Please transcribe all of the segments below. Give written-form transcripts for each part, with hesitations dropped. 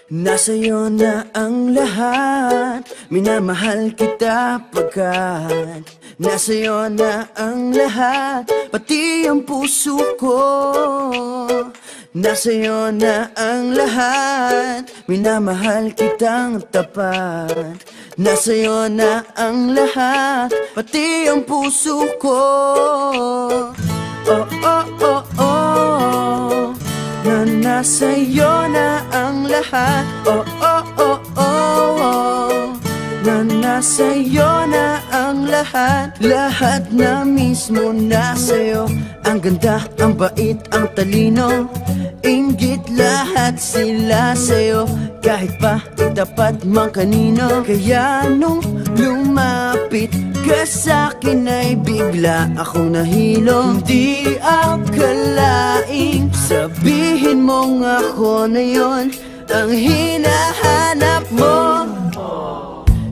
Nasa'yo na ang lahat, minamahal kita pagkat nasa'yo na ang lahat, pati ang puso ko. Nasa'yo na ang lahat, minamahal kitang tapat. Nasa'yo na ang lahat, pati ang puso ko. Oh, oh, oh, oh, na nasa'yo na ang lahat. Oh, oh, oh, oh, oh, na nasa'yo na ang lahat. Lahat na mismo nasa'yo. Ang ganda, ang bait, ang talino, inggit lahat sila sa'yo. Kahit pa itapat mang kanino. Kaya nung lumapit ka sa'kin ay bigla akong nahilo. Hindi akalaing sabihin mong ako na yon ang hinahanap mo.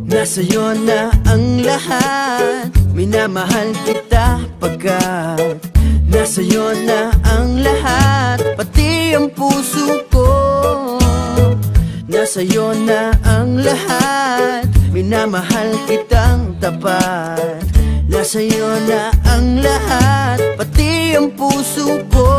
Nasa'yo na ang lahat, minamahal kita pagkat nasa'yo na ang lahat, pati ang puso ko. Nasa'yo na ang lahat, minamahal kitang tapat. Nasa'yo na ang lahat, pati ang puso ko.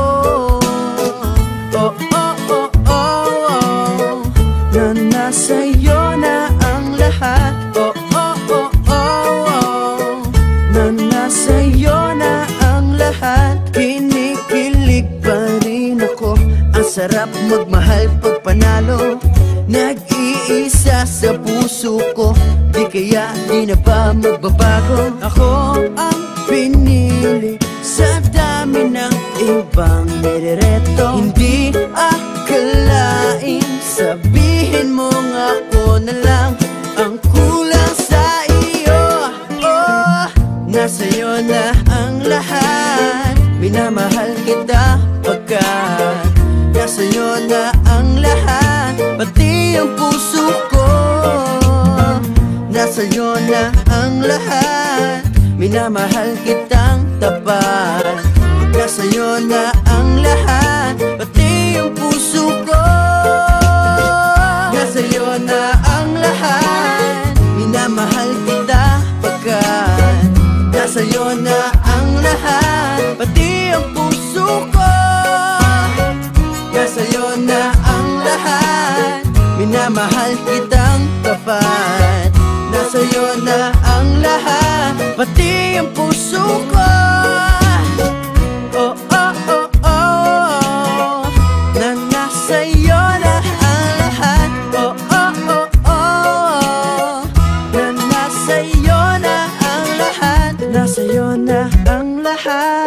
Oh, oh, oh, oh, oh, na nasa'yo na ang lahat. Oh, oh, oh, oh, oh, na nasa'yo na ang lahat. Kinikilig pa rin ako, ang sarap magmahal pag panalo. Nag-iisa sa puso ko, di kaya di na ba magbabago? Ako ang pinili sa dami ng ibang nirereto. Hindi akalaing sabihin mong ako na lang ang kulang sa iyo. Oh, nasa'yo na ang lahat, minamahal kita pagkat nasa'yo na ang lahat, pati ang puso ko. Nasa'yo na ang lahat, minamahal kitang tapat. Nasa'yo na ang lahat, pati ang puso ko. Nasa'yo na ang lahat, minamahal kita pagkat nasa'yo na ang lahat, pati ang puso ko. Nasa'yo na ang lahat, minamahal kitang tapat. Nasa'yo na ang lahat, pati ang puso ko. Oh, oh, oh, oh, na nasa'yo na ang lahat. Oh, oh, oh, oh, na nasa'yo na ang lahat. Nasa'yo na ang lahat.